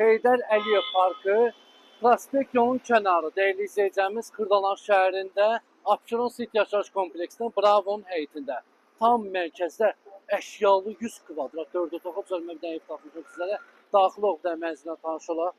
Heydər Əliyev Parkı, Prospekt yolun kənarı, değerli izleyeceğimiz Kırdalan şəhərində Abşeron City yaşayış kompleksinin Bravon həyətində. Tam mərkəzdə əşyalı 100 kvadrat 4 otaqlı bir dənə ev tapmışam sizlərə. Daxil olub da mənzilə tanış olaq.